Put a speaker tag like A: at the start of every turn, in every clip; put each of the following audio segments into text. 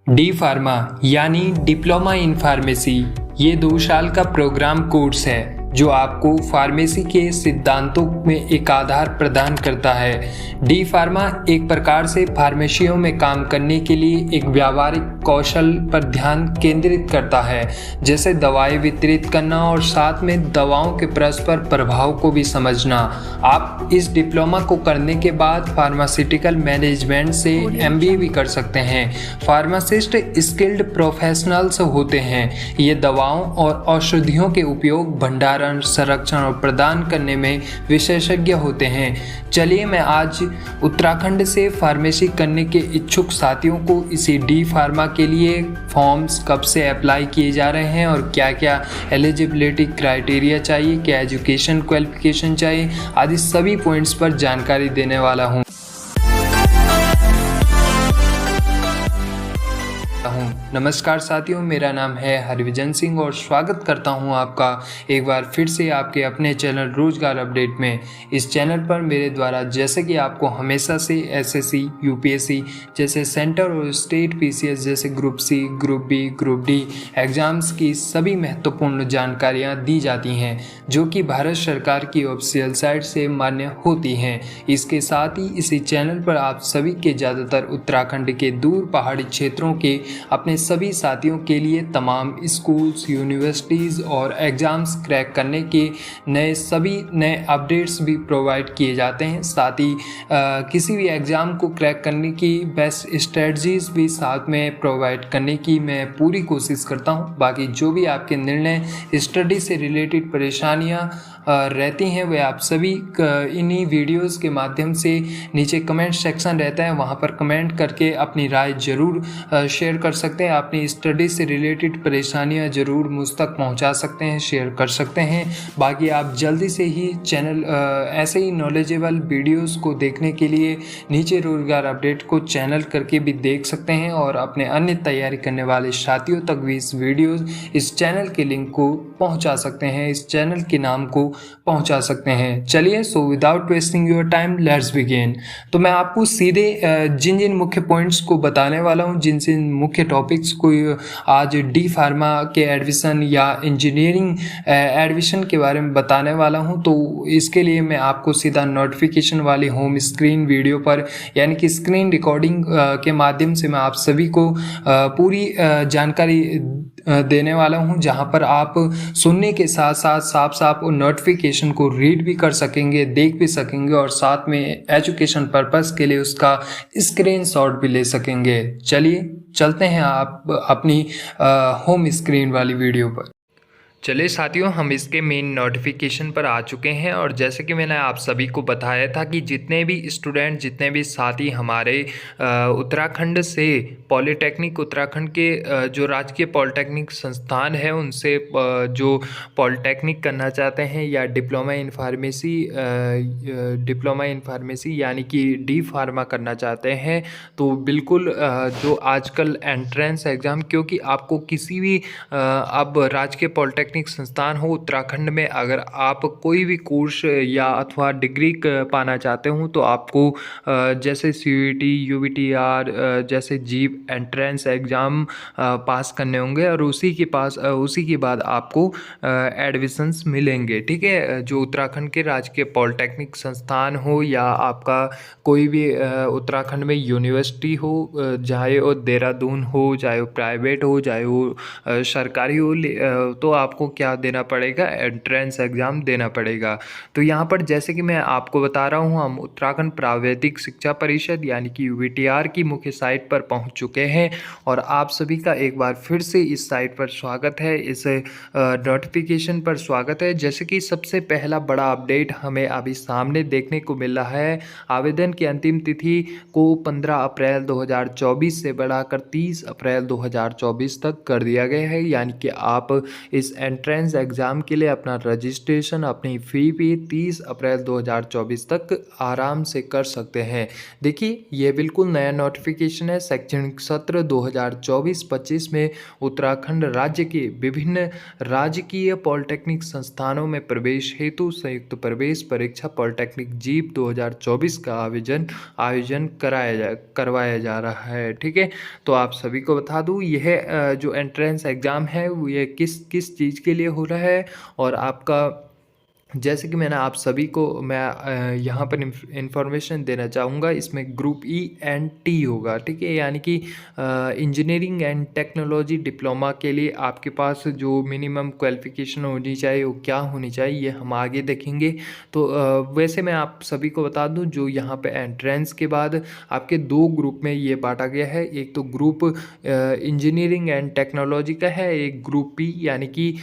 A: D pharma यानी diploma in pharmacy ये 2 साल का प्रोग्राम कोर्स है जो आपको फार्मेसी के सिद्धांतों में एक आधार प्रदान करता है। डी फार्मा एक प्रकार से फार्मेसियों में काम करने के लिए एक व्यावहारिक कौशल पर ध्यान केंद्रित करता है, जैसे दवाएं वितरित करना और साथ में दवाओं के परस्पर प्रभाव को भी समझना। आप इस डिप्लोमा को करने के बाद फार्मास्यूटिकल मैनेजमेंट से एमबीए भी कर सकते हैं। फार्मासिस्ट स्किल्ड प्रोफेशनल्स होते हैं। ये दवाओं और औषधियों के उपयोग, भंडारण, संरक्षण और प्रदान करने में विशेषज्ञ होते हैं। चलिए मैं आज उत्तराखंड से फार्मेसी करने के इच्छुक साथियों को इसी डी फार्मा के लिए फॉर्म्स कब से अप्लाई किए जा रहे हैं और क्या क्या एलिजिबिलिटी क्राइटेरिया चाहिए, क्या एजुकेशन क्वालिफिकेशन चाहिए, आदि सभी पॉइंट्स पर जानकारी देने वाला हूँ। नमस्कार साथियों, मेरा नाम है हरविजन सिंह और स्वागत करता हूं आपका एक बार फिर से आपके अपने चैनल रोजगार अपडेट में। इस चैनल पर मेरे द्वारा जैसे कि आपको हमेशा से एसएससी, यूपीएससी जैसे सेंटर और स्टेट पीसीएस जैसे group C, group B, group D exams की सभी महत्वपूर्ण जानकारियां दी जाती हैं जो कि भारत सरकार की ऑफिशियल साइट से मान्य होती हैं। इसके साथ ही इसी चैनल पर आप सभी के ज़्यादातर उत्तराखंड के दूर पहाड़ी क्षेत्रों के अपने सभी साथियों के लिए तमाम स्कूल्स, यूनिवर्सिटीज़ और एग्ज़ाम्स क्रैक करने के सभी नए अपडेट्स भी प्रोवाइड किए जाते हैं। साथ ही किसी भी एग्ज़ाम को क्रैक करने की बेस्ट स्ट्रेटजीज़ भी साथ में प्रोवाइड करने की मैं पूरी कोशिश करता हूं। बाकी जो भी आपके निर्णय, स्टडी से रिलेटेड परेशानियां रहती हैं वे आप सभी इन्हीं वीडियोस के माध्यम से नीचे कमेंट सेक्शन रहता है, वहां पर कमेंट करके अपनी राय ज़रूर शेयर कर सकते हैं। अपनी स्टडी से रिलेटेड परेशानियां ज़रूर मुझ तक पहुंचा सकते हैं, शेयर कर सकते हैं। बाकी आप जल्दी से ही चैनल ऐसे ही नॉलेजेबल वीडियोस को देखने के लिए नीचे रोजगार अपडेट को चैनल करके भी देख सकते हैं और अपने अन्य तैयारी करने वाले साथियों तक भी इस चैनल के लिंक को पहुंचा सकते हैं, इस चैनल के नाम को पहुंचा सकते हैं। चलिए, so without wasting your time let's begin. तो मैं आपको सीधे जिन जिन मुख्य पॉइंट्स को बताने वाला हूं, जिन जिन मुख्य टॉपिक्स को आज डी फार्मा के एडमिशन या इंजीनियरिंग एडमिशन के बारे में बताने वाला हूं, तो इसके लिए मैं आपको सीधा नोटिफिकेशन वाली होम स्क्रीन वीडियो पर यानी कि स्क्रीन रिकॉर्डिंग के माध्यम से मैं आप सभी को पूरी जानकारी देने वाला हूं, जहां पर आप सुनने के साथ साथ साफ साफ नोटिफिकेशन को रीड भी कर सकेंगे, देख भी सकेंगे और साथ में एजुकेशन पर्पस के लिए उसका स्क्रीनशॉट भी ले सकेंगे। चलिए चलते हैं आप अपनी होम स्क्रीन वाली वीडियो पर। चलिए साथियों, हम इसके मेन नोटिफिकेशन पर आ चुके हैं और जैसे कि मैंने आप सभी को बताया था कि जितने भी स्टूडेंट, जितने भी साथी हमारे उत्तराखंड से पॉलिटेक्निक, उत्तराखंड के जो राजकीय पॉलिटेक्निक संस्थान है उनसे जो पॉलिटेक्निक करना चाहते हैं या डिप्लोमा इन फार्मेसी यानी कि डी फार्मा करना चाहते हैं, तो बिल्कुल जो आजकल एंट्रेंस एग्ज़ाम, क्योंकि आपको किसी भी अब राजकीय पॉलिटेक्निक संस्थान हो उत्तराखंड में अगर आप कोई भी कोर्स या अथवा डिग्री पाना चाहते हो तो आपको जैसे सीयूईटी, यूवीटीआर जैसे जीप एंट्रेंस एग्ज़ाम पास करने होंगे और उसी के बाद आपको एडमिशन्स मिलेंगे। ठीक है, जो उत्तराखंड के राजकीय पॉलिटेक्निक संस्थान हो या आपका कोई भी उत्तराखंड में यूनिवर्सिटी हो, चाहे वो देहरादून हो, चाहे वो प्राइवेट हो, चाहे वो सरकारी हो, तो आपको क्या देना पड़ेगा, एंट्रेंस एग्ज़ाम देना पड़ेगा। तो यहाँ पर जैसे कि मैं आपको बता रहा हूँ, हम उत्तराखंड प्रावैधिक शिक्षा परिषद यानी कि यूवीटीआर की मुख्य साइट पर पहुँच चुके हैं और आप सभी का एक बार फिर से इस साइट पर स्वागत है, इस नोटिफिकेशन पर स्वागत है। जैसे कि सबसे पहला बड़ा अपडेट हमें अभी सामने देखने को मिल रहा है, आवेदन की अंतिम तिथि को 15 अप्रैल 2024 से बढ़ाकर 30 अप्रैल 2024 तक कर दिया गया है। यानी कि आप इस एंट्रेंस एग्ज़ाम के लिए अपना रजिस्ट्रेशन अपनी फ़ी भी 30 अप्रैल 2024 तक आराम से कर सकते हैं। देखिए, ये बिल्कुल नया नोटिफिकेशन है। शैक्षणिक सत्र 2024-25 में उत्तराखंड राज्य के विभिन्न राजकीय पॉलिटेक्निक संस्थानों में प्रवेश हेतु संयुक्त प्रवेश परीक्षा पॉलिटेक्निक जीप 2024 का आयोजन करवाया जा रहा है। ठीक है, तो आप सभी को बता दूं, यह जो एंट्रेंस एग्ज़ाम है वो ये किस किस चीज़ के लिए हो रहा है। और आपका, जैसे कि मैंने आप सभी को मैं यहाँ पर इंफॉर्मेशन देना चाहूँगा, इसमें ग्रुप ई एंड टी होगा। ठीक है, यानी कि इंजीनियरिंग एंड टेक्नोलॉजी डिप्लोमा के लिए आपके पास जो मिनिमम क्वालिफ़िकेशन होनी चाहिए वो क्या होनी चाहिए, ये हम आगे देखेंगे। तो वैसे मैं आप सभी को बता दूं, जो यहाँ पे एंट्रेंस के बाद आपके दो ग्रुप में ये बांटा गया है। एक तो ग्रुप इंजीनियरिंग एंड टेक्नोलॉजी का है, एक ग्रुप पी यानी कि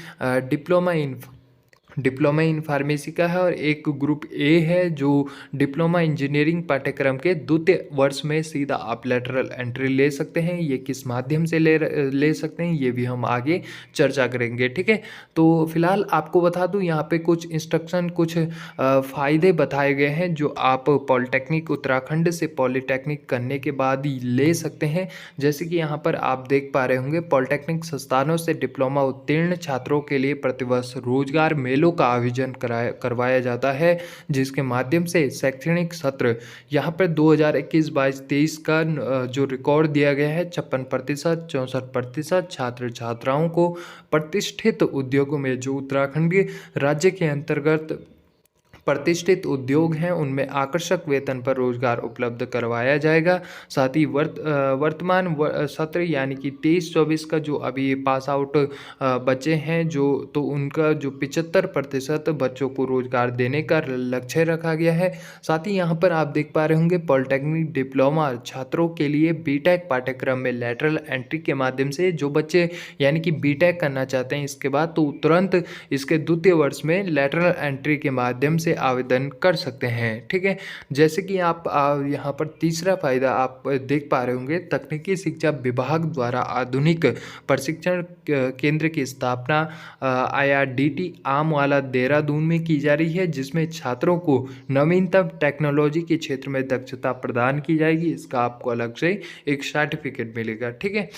A: डिप्लोमा इन फार्मेसी का है, और एक ग्रुप ए है जो डिप्लोमा इंजीनियरिंग पाठ्यक्रम के द्वितीय वर्ष में सीधा आप लेटरल एंट्री ले सकते हैं। ये किस माध्यम से ले सकते हैं ये भी हम आगे चर्चा करेंगे। ठीक है, तो फिलहाल आपको बता दूं, यहाँ पे कुछ इंस्ट्रक्शन, कुछ फ़ायदे बताए गए हैं जो आप पॉलिटेक्निक उत्तराखंड से पॉलिटेक्निक करने के बाद ही ले सकते हैं। जैसे कि यहाँ पर आप देख पा रहे होंगे, पॉलिटेक्निक संस्थानों से डिप्लोमा उत्तीर्ण छात्रों के लिए प्रतिवर्ष रोजगार मेलों का आयोजन करवाया जाता है, जिसके माध्यम से शैक्षणिक सत्र यहाँ पर 2021-22-23 का जो रिकॉर्ड दिया गया है 56%, 64% छात्र छात्राओं को प्रतिष्ठित उद्योगों में, जो उत्तराखंड के राज्य के अंतर्गत प्रतिष्ठित उद्योग हैं, उनमें आकर्षक वेतन पर रोजगार उपलब्ध करवाया जाएगा। साथ ही वर्तमान सत्र यानी कि 23-24 का जो अभी पास आउट बच्चे हैं, जो तो उनका जो 75% बच्चों को रोजगार देने का लक्ष्य रखा गया है। साथ ही यहाँ पर आप देख पा रहे होंगे, पॉलिटेक्निक डिप्लोमा छात्रों के लिए बीटेक पाठ्यक्रम में लेटरल एंट्री के माध्यम से जो बच्चे यानी कि बीटेक करना चाहते हैं इसके बाद, तो तुरंत इसके द्वितीय वर्ष में लेटरल एंट्री के माध्यम से आवेदन कर सकते हैं। ठीक है, जैसे कि आप यहाँ पर तीसरा फायदा आप देख पा रहे होंगे, तकनीकी शिक्षा विभाग द्वारा आधुनिक प्रशिक्षण केंद्र की स्थापना IRDT आमवाला देहरादून में की जा रही है, जिसमें छात्रों को नवीनतम टेक्नोलॉजी के क्षेत्र में दक्षता प्रदान की जाएगी। इसका आपको अलग से एक सर्टिफिकेट मिलेगा। ठीक है,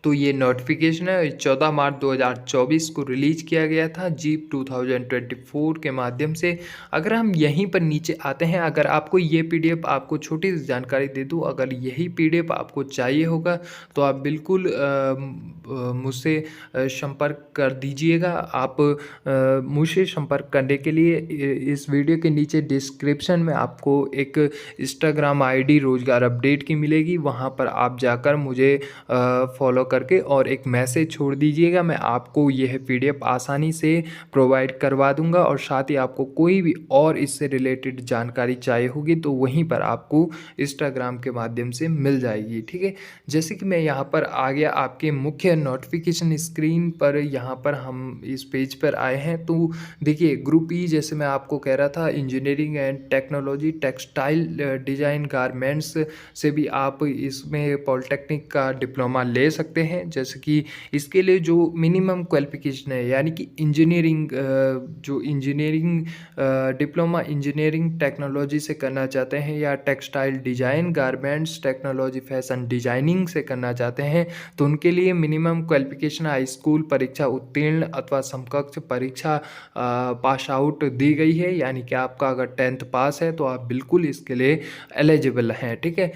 A: तो ये नोटिफिकेशन है 14 मार्च 2024 को रिलीज किया गया था जीप 2024 के माध्यम से। अगर हम यहीं पर नीचे आते हैं, अगर आपको ये PDF आपको छोटी सी जानकारी दे दूँ, अगर यही PDF आपको चाहिए होगा तो आप बिल्कुल मुझसे संपर्क कर दीजिएगा। आप मुझसे संपर्क करने के लिए इस वीडियो के नीचे डिस्क्रिप्शन में आपको एक इंस्टाग्राम ID रोजगार अपडेट की मिलेगी, वहाँ पर आप जाकर मुझे फॉलो करके और एक मैसेज छोड़ दीजिएगा। मैं आपको यह PDF आसानी से प्रोवाइड करवा दूंगा, और साथ ही आपको कोई भी और इससे रिलेटेड जानकारी चाहिए होगी तो वहीं पर आपको इंस्टाग्राम के माध्यम से मिल जाएगी। ठीक है, जैसे कि मैं यहाँ पर आ गया आपके मुख्य नोटिफिकेशन स्क्रीन पर, यहाँ पर हम इस पेज पर आए हैं। तो देखिए, ग्रुप ई जैसे मैं आपको कह रहा था, engineering and technology textile design garments से भी आप इसमें पॉलिटेक्निक का डिप्लोमा ले सकते हैं। जैसे कि इसके लिए जो मिनिमम क्वालिफिकेशन है, यानी कि इंजीनियरिंग जो इंजीनियरिंग डिप्लोमा इंजीनियरिंग टेक्नोलॉजी से करना चाहते हैं, या textile design garments technology fashion designing से करना चाहते हैं, तो उनके लिए मिनिमम क्वालिफिकेशन हाई स्कूल परीक्षा उत्तीर्ण अथवा समकक्ष परीक्षा पास आउट दी गई है। यानी कि आपका अगर 10th पास है तो आप बिल्कुल इसके लिए एलिजिबल हैं। ठीक है,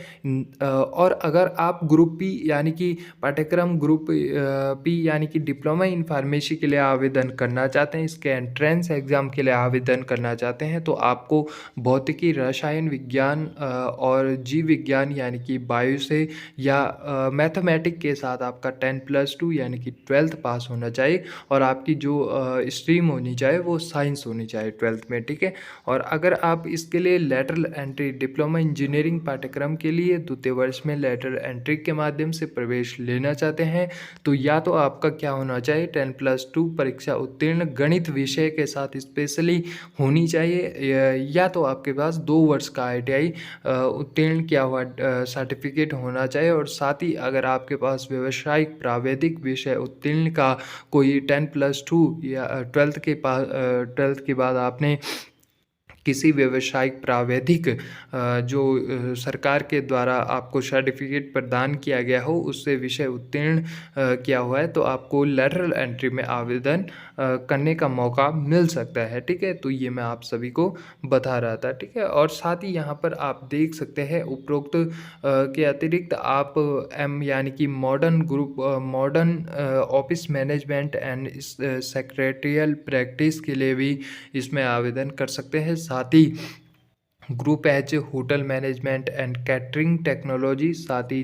A: और अगर आप ग्रुप पी यानी कि पाठ्यक्रम ग्रुप पी यानी कि डिप्लोमा इन फार्मेसी के लिए आवेदन करना चाहते हैं, इसके एंट्रेंस एग्ज़ाम के लिए आवेदन करना चाहते हैं, तो आपको भौतिकी, रसायन विज्ञान और जीव विज्ञान यानी कि बायो से या मैथमेटिक के साथ आपका 10+2 यानी कि 12th पास होना चाहिए, और आपकी जो स्ट्रीम होनी चाहिए वो साइंस होनी चाहिए 12th में। ठीक है, और अगर आप इसके लिए लेटरल एंट्री डिप्लोमा इंजीनियरिंग पाठ्यक्रम के लिए द्वितीय वर्ष में लेटरल एंट्री के माध्यम से प्रवेश लेना चाहते हैं, तो या तो आपका क्या होना चाहिए, 10+2 परीक्षा उत्तीर्ण गणित विषय के साथ स्पेशली होनी चाहिए, या तो आपके पास 2 वर्ष का ITI उत्तीर्ण किया हुआ सर्टिफिकेट होना चाहिए, और साथ ही अगर आपके पास व्यावसायिक प्रावैधिक विषय उत्तीर्ण का कोई 10+2 या 12th के बाद आपने किसी व्यावसायिक प्रावैधिक जो सरकार के द्वारा आपको सर्टिफिकेट प्रदान किया गया हो उससे विषय उत्तीर्ण किया हुआ है तो आपको लैटरल एंट्री में आवेदन करने का मौका मिल सकता है। ठीक है, तो ये मैं आप सभी को बता रहा था। ठीक है, और साथ ही यहाँ पर आप देख सकते हैं उपरोक्त के अतिरिक्त आप यानी कि modern office management and secretarial practice के लिए भी इसमें आवेदन कर सकते हैं। साथ ही group H hotel management and catering technology, साथ ही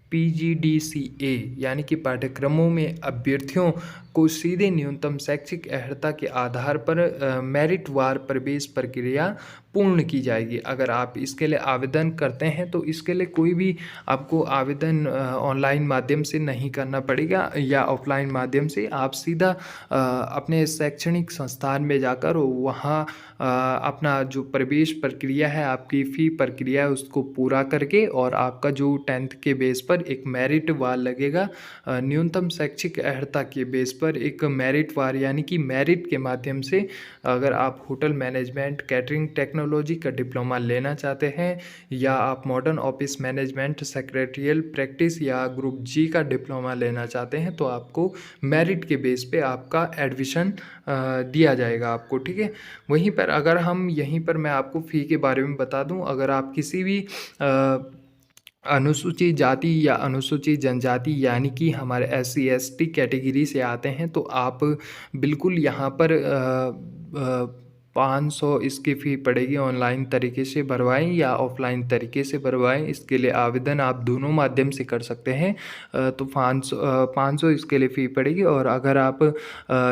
A: PGDCA यानी कि पाठ्यक्रमों में अभ्यर्थियों को सीधे न्यूनतम शैक्षिक अर्हता के आधार पर मेरिटवार प्रवेश प्रक्रिया पूर्ण की जाएगी। अगर आप इसके लिए आवेदन करते हैं तो इसके लिए कोई भी आपको आवेदन ऑनलाइन माध्यम से नहीं करना पड़ेगा या ऑफलाइन माध्यम से। आप सीधा अपने शैक्षणिक संस्थान में जाकर वहाँ अपना जो प्रवेश प्रक्रिया है, आपकी फ़ी प्रक्रिया है, उसको पूरा करके और आपका जो 10th के बेस पर एक मेरिट वार लगेगा। न्यूनतम शैक्षिक अर्हता के बेस पर एक मेरिट वार यानी कि मेरिट के माध्यम से अगर आप होटल मैनेजमेंट कैटरिंग टेक्नोलॉजी का डिप्लोमा लेना चाहते हैं या आप modern office management secretarial practice या ग्रुप जी का डिप्लोमा लेना चाहते हैं तो आपको मेरिट के बेस पे आपका एडमिशन दिया जाएगा आपको। ठीक है, वहीं पर अगर हम यहीं पर मैं आपको फ़ी के बारे में बता दूं, अगर आप किसी भी अनुसूचित जाति या अनुसूचित जनजाति यानी कि हमारे SC ST कैटेगरी से आते हैं तो आप बिल्कुल यहाँ पर 500 इसकी फ़ी पड़ेगी। ऑनलाइन तरीके से भरवाएं या ऑफलाइन तरीके से भरवाएं, इसके लिए आवेदन आप दोनों माध्यम से कर सकते हैं। तो 500 इसके लिए फ़ी पड़ेगी। और अगर आप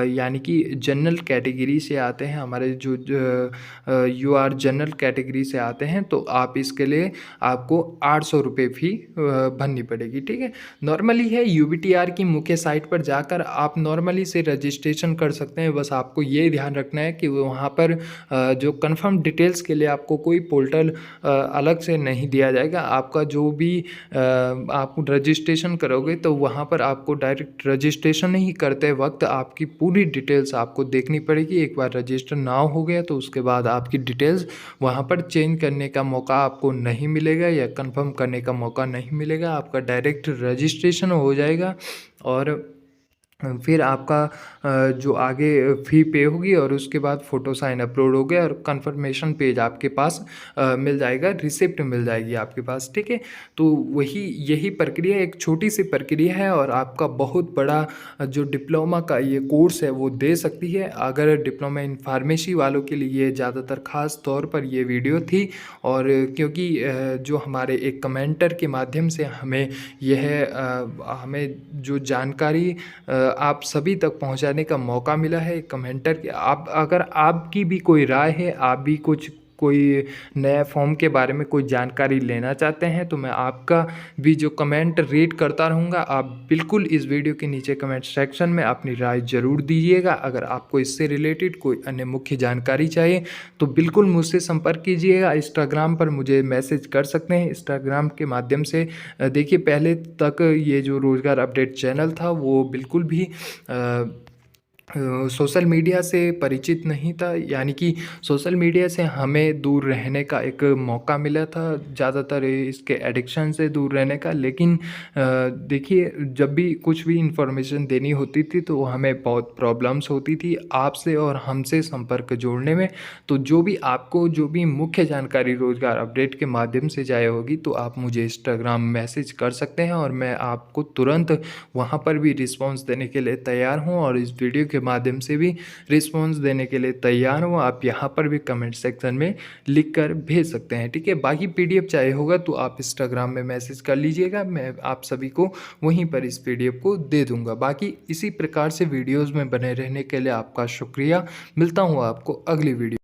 A: यानी कि जनरल कैटेगरी से आते हैं, हमारे जो UR जनरल कैटेगरी से आते हैं तो आप इसके लिए आपको 800 रुपये फ़ी भरनी पड़ेगी। ठीक है, नॉर्मली है UBTR की मुख्य साइट पर जाकर आप नॉर्मली से रजिस्ट्रेशन कर सकते हैं। बस आपको ये ध्यान रखना है कि वहाँ पर जो कंफर्म डिटेल्स के लिए आपको कोई पोर्टल अलग से नहीं दिया जाएगा। आपका जो भी आप रजिस्ट्रेशन करोगे तो वहाँ पर आपको डायरेक्ट रजिस्ट्रेशन नहीं करते वक्त आपकी पूरी डिटेल्स आपको देखनी पड़ेगी। एक बार रजिस्टर ना हो गया तो उसके बाद आपकी डिटेल्स वहाँ पर चेंज करने का मौका आपको नहीं मिलेगा या कंफर्म करने का मौका नहीं मिलेगा। आपका डायरेक्ट रजिस्ट्रेशन हो जाएगा और फिर आपका जो आगे फ़ी पे होगी और उसके बाद फ़ोटो साइन अपलोड हो गया और कंफर्मेशन पेज आपके पास मिल जाएगा, रिसिप्ट मिल जाएगी आपके पास। ठीक है, तो यही प्रक्रिया एक छोटी सी प्रक्रिया है और आपका बहुत बड़ा जो डिप्लोमा का ये कोर्स है वो दे सकती है। अगर डिप्लोमा इन फार्मेसी वालों के लिए ज़्यादातर ख़ास तौर पर ये वीडियो थी और क्योंकि जो हमारे एक कमेंटर के माध्यम से हमें जो जानकारी आप सभी तक पहुंचाने का मौका मिला है कमेंटर के। आप अगर आपकी भी कोई राय है, आप भी कोई नया फॉर्म के बारे में कोई जानकारी लेना चाहते हैं तो मैं आपका भी जो कमेंट रीड करता रहूँगा। आप बिल्कुल इस वीडियो के नीचे कमेंट सेक्शन में अपनी राय ज़रूर दीजिएगा। अगर आपको इससे रिलेटेड कोई अन्य मुख्य जानकारी चाहिए तो बिल्कुल मुझसे संपर्क कीजिएगा। इंस्टाग्राम पर मुझे मैसेज कर सकते हैं। इंस्टाग्राम के माध्यम से देखिए, पहले तक ये जो रोज़गार अपडेट चैनल था वो बिल्कुल भी सोशल मीडिया से परिचित नहीं था, यानी कि सोशल मीडिया से हमें दूर रहने का एक मौका मिला था, ज़्यादातर इसके एडिक्शन से दूर रहने का। लेकिन देखिए, जब भी कुछ भी इंफॉर्मेशन देनी होती थी तो हमें बहुत प्रॉब्लम्स होती थी आपसे और हमसे संपर्क जोड़ने में। तो जो भी मुख्य जानकारी रोज़गार अपडेट के माध्यम से चाहिए होगी तो आप मुझे इंस्टाग्राम मैसेज कर सकते हैं और मैं आपको तुरंत वहाँ पर भी रिस्पॉन्स देने के लिए तैयार हूँ और इस वीडियो के माध्यम से भी रिस्पॉन्स देने के लिए तैयार हूँ। आप यहाँ पर भी कमेंट सेक्शन में लिख कर भेज सकते हैं। ठीक है, बाकी PDF चाहिए होगा तो आप इंस्टाग्राम में मैसेज कर लीजिएगा, मैं आप सभी को वहीं पर इस PDF को दे दूँगा। बाकी इसी प्रकार से वीडियोज़ में बने रहने के लिए आपका शुक्रिया। मिलता हूँ आपको अगली वीडियो।